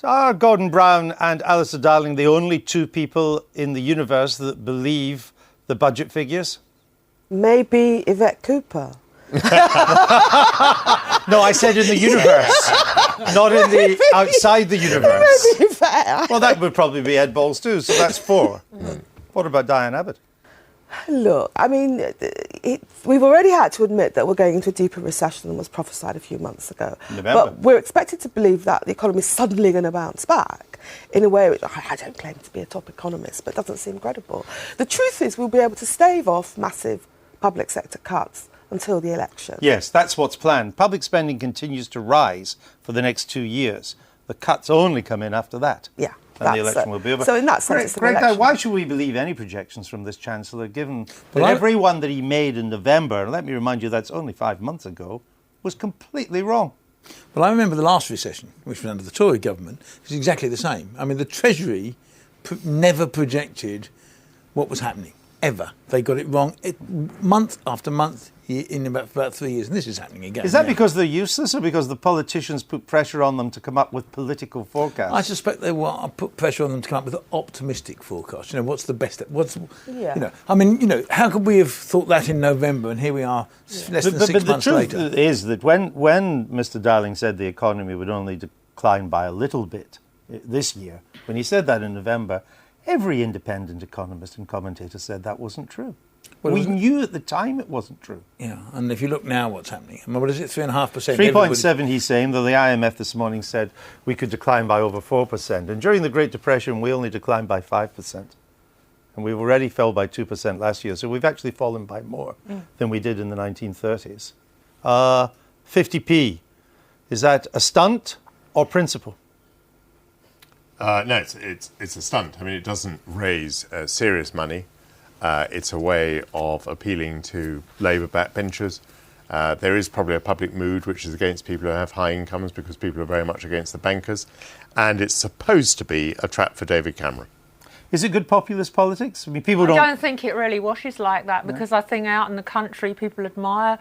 Are Gordon Brown and Alistair Darling the only two people in the universe that believe the budget figures? Maybe Yvette Cooper. No, I said in the universe, not in the outside the universe. Maybe Yvette. Well, that would probably be Ed Balls too, so that's 4. What about Diane Abbott? Look, I mean, we've already had to admit that we're going into a deeper recession than was prophesied a few months ago. November. But we're expected to believe that the economy is suddenly going to bounce back in a way which I don't claim to be a top economist, but doesn't seem credible. The truth is we'll be able to stave off massive public sector cuts until the election. Yes, that's what's planned. Public spending continues to rise for the next 2 years. The cuts only come in after that. Yeah. And the election will be over. So in that sense, it's an Greg, election. why should we believe any projections from this Chancellor, given that every one that he made in November, and let me remind you that's only 5 months ago, was completely wrong? Well, I remember the last recession, which was under the Tory government, was exactly the same. I mean, the Treasury never projected what was happening, ever. They got it wrong month after month in about 3 years, and this is happening again. Is that because they're useless or because the politicians put pressure on them to come up with political forecasts? I suspect they will put pressure on them to come up with an optimistic forecast. You know, what's the best? You know, I mean, you know, how could we have thought that in November, and here we are less than 6 months later? But the truth is that when Mr. Darling said the economy would only decline by a little bit this year, when he said that in November, every independent economist and commentator said that wasn't true. Well, we knew at the time it wasn't true. Yeah, and if you look now what's happening, I mean, what is it, 3.5%? 3.7 he's saying, though the IMF this morning said we could decline by over 4%. And during the Great Depression, we only declined by 5%. And we already fell by 2% last year. So we've actually fallen by more than we did in the 1930s. 50p, is that a stunt or principle? No, it's a stunt. I mean, it doesn't raise serious money. It's a way of appealing to Labour backbenchers. There is probably a public mood which is against people who have high incomes because people are very much against the bankers. And it's supposed to be a trap for David Cameron. Is it good populist politics? I mean, people I don't... don't think it really washes like that because I think out in the country people admire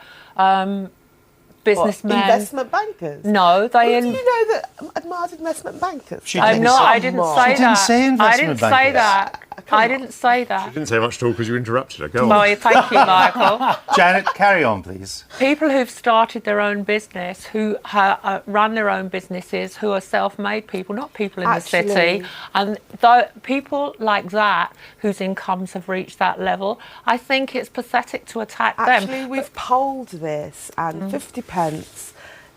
businessmen. Investment bankers? No, they... Do you know that admired investment bankers? I'm not, I didn't say that. She didn't say investment bankers. I didn't say that. I didn't say that. She didn't say much at all because you interrupted her. Go on. Well, thank you, Michael. Janet, carry on, please. People who've started their own business, who run their own businesses, who are self-made people, not people in the city, and people like that whose incomes have reached that level, I think it's pathetic to attack them. Actually, we've polled this, and 50 pence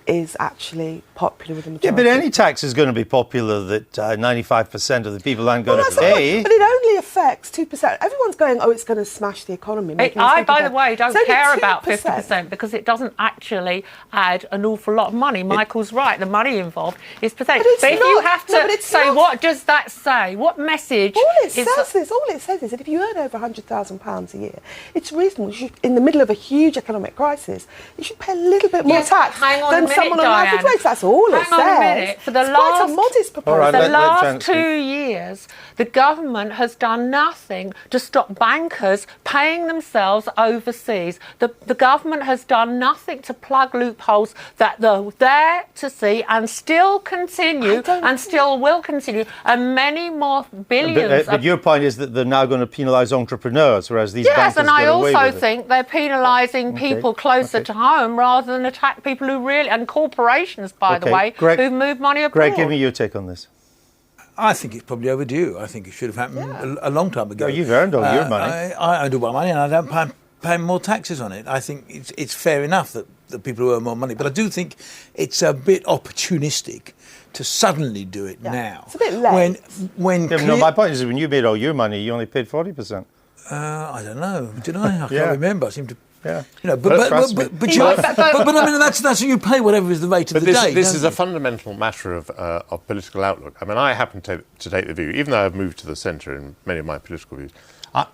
is actually popular with the majority. Yeah, but any tax is going to be popular that 95% of the people aren't going to pay. But it only affects 2%. Everyone's going, oh, it's going to smash the economy. I, by the way, don't care about 50% because it doesn't actually add an awful lot of money. Michael's right, the money involved is pathetic. But if you have to say, what does that say? What message? All it says is that if you earn over £100,000 a year, it's reasonable. In the middle of a huge economic crisis, you should pay a little bit more tax than someone on average wage. That's all it says. Hang on a minute. For the quite a modest proposal. The last 2 years, the government has done nothing to stop bankers paying themselves overseas. The government has done nothing to plug loopholes that they're there to see and still continue and still will continue. And many more billions. But your point is that they're now going to penalise entrepreneurs, whereas these bankers and I get away also with it. think they're penalising people closer to home rather than attack people who really, and corporations, by the way, Greg, who move money abroad. Greg, give me your take on this. I think it's probably overdue. I think it should have happened a long time ago. No, you've earned all your money. I earned all my money and I don't pay more taxes on it. I think it's fair enough that people who earn more money. But I do think it's a bit opportunistic to suddenly do it now. It's a bit late. No, my point is that when you made all your money, you only paid 40%. I don't know. Did I? I can't remember. I seem to... Yeah, you know, but I mean that's you pay whatever is the rate of the day. This is a fundamental matter of political outlook. I mean, I happen to take the view, even though I've moved to the centre in many of my political views,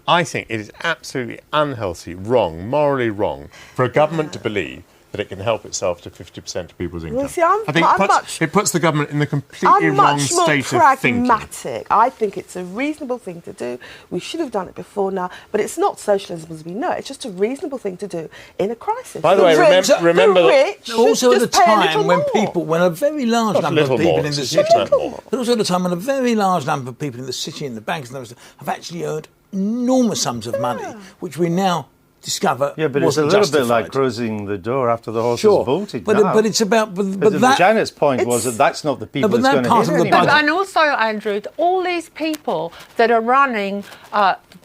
I think it is absolutely unhealthy, wrong, morally wrong, for a government to believe that it can help itself to 50% of people's income. see, I'm I think it puts the government in the completely I'm wrong much more state of thinking. pragmatic. I think it's a reasonable thing to do. We should have done it before now, but it's not socialism as we know it. It's just a reasonable thing to do in a crisis. By the way, remember the that- rich Also should at a just pay a little time when more. when a very large Not a number of little people more, in the it's city, just more. but also at a time when a very large number of people in the city and the banks and those have actually earned enormous sums of money, which we now discover Yeah, but it's a wasn't little justified. bit like closing the door after the horse Sure, has bolted. but now. it's about but Because that Janet's point was it's- that that's not the people but that's that going to part hit of the anyone. budget- And also, Andrew, all these people that are running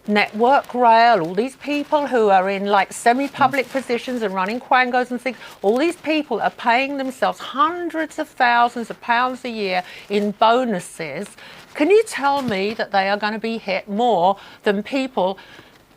Network Rail, all these people who are in like semi-public positions and running quangos and things, all these people are paying themselves hundreds of thousands of pounds a year in bonuses. Can you tell me that they are going to be hit more than people?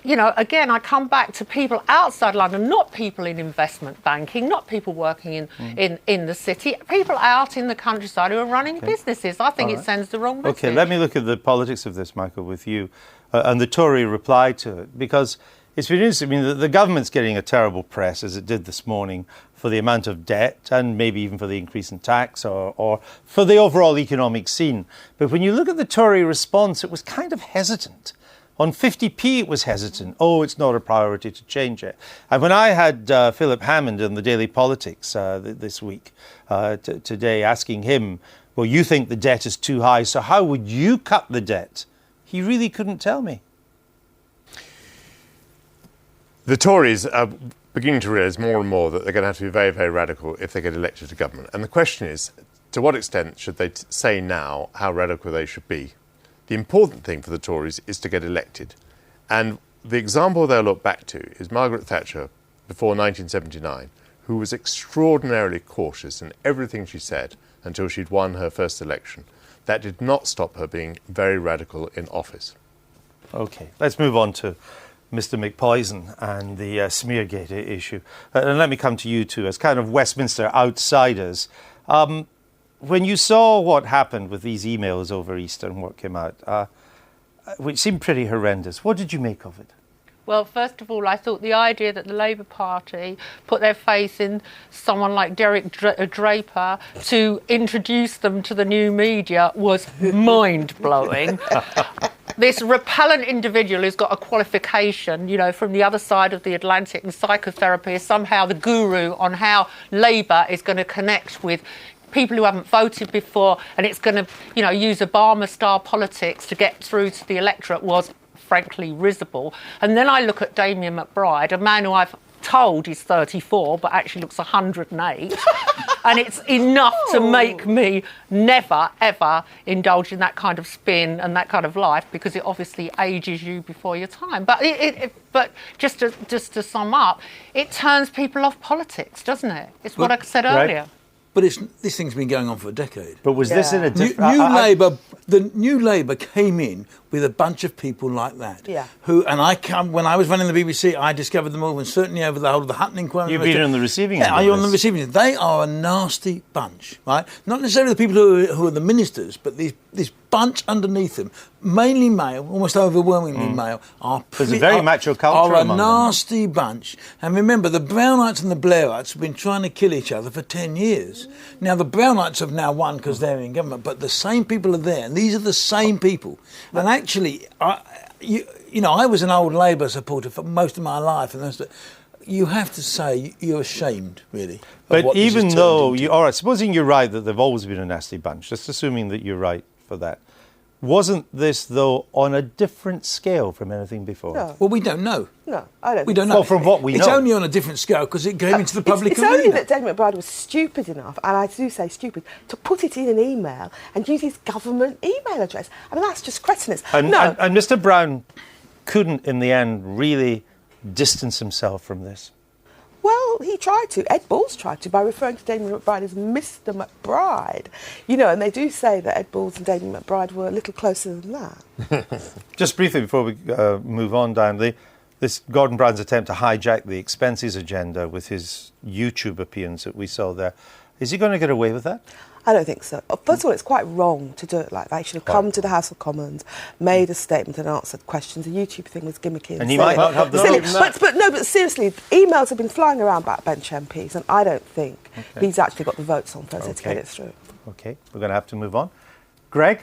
You know, again, I come back to people outside London, not people in investment banking, not people working in the city, people out in the countryside who are running businesses. I think it sends the wrong message. Okay, let me look at the politics of this, Michael, with you, and the Tory reply to it, because it's been interesting. I mean, the government's getting a terrible press, as it did this morning, for the amount of debt and maybe even for the increase in tax or for the overall economic scene. But when you look at the Tory response, it was kind of hesitant. On 50p, it was hesitant. Oh, it's not a priority to change it. And when I had Philip Hammond in the Daily Politics this week, today, asking him, well, you think the debt is too high, so how would you cut the debt? He really couldn't tell me. The Tories are beginning to realise more and more that they're going to have to be very, very radical if they get elected to government. And the question is, to what extent should they say now how radical they should be? The important thing for the Tories is to get elected. And the example they'll look back to is Margaret Thatcher before 1979, who was extraordinarily cautious in everything she said until she'd won her first election. That did not stop her being very radical in office. Okay, let's move on to Mr. McPoison and the Smeargate issue. And let me come to you two as kind of Westminster outsiders. When you saw what happened with these emails over Easter and what came out, which seemed pretty horrendous, what did you make of it? Well, first of all, I thought the idea that the Labour Party put their faith in someone like Derek Draper to introduce them to the new media was mind-blowing. This repellent individual who's got a qualification, you know, from the other side of the Atlantic in psychotherapy is somehow the guru on how Labour is going to connect with people who haven't voted before, and it's going to, you know, use Obama-style politics to get through to the electorate was frankly risible. And then I look at Damien McBride, a man who I've told is 34 but actually looks 108, and it's enough to make me never ever indulge in that kind of spin and that kind of life, because it obviously ages you before your time. But but just to sum up, it turns people off politics, doesn't it? It's what I said earlier. But this thing's been going on for a decade. But was this in a different... The new Labour came in with a bunch of people like that. Yeah. When I was running the BBC, I discovered them all, and certainly over the whole of the Hutton inquiry. You've been on the receiving end. Yeah, you're on the receiving end. They are a nasty bunch, right? Not necessarily the people who are the ministers, but this bunch underneath them, mainly male, almost overwhelmingly male, There's a very macho culture are a among them. nasty bunch. And remember, the Brownites and the Blairites have been trying to kill each other for 10 years. Now, the Brownites have now won because they're in government, but the same people are there, and these are the same people. And actually, I was an old Labour supporter for most of my life, and you have to say you're ashamed, really. But even though, all right, supposing you're right that they've always been a nasty bunch, just assuming that you're right for that, wasn't this, though, on a different scale from anything before? No. Well, we don't know. No, I don't. We don't know. Well, from what we it's know. only on a different scale because it came into the public It's arena. only that David McBride was stupid enough, and I do say stupid, to put it in an email and use his government email address. I mean, that's just cretinous. And Mr. Brown couldn't, in the end, really distance himself from this. Well, he tried to. Ed Balls tried to by referring to Damien McBride as Mr. McBride. You know, and they do say that Ed Balls and Damien McBride were a little closer than that. Just briefly before we move on down, this Gordon Brown's attempt to hijack the expenses agenda with his YouTube appearance that we saw there, is he going to get away with that? I don't think so. First of all, it's quite wrong to do it like that. He should have come to the House of Commons, made a statement and answered questions. The YouTube thing was gimmicky and he might not have the votes. But seriously, emails have been flying around backbench MPs, and I don't think he's actually got the votes on Thursday to get it through. Okay, we're going to have to move on. Greg?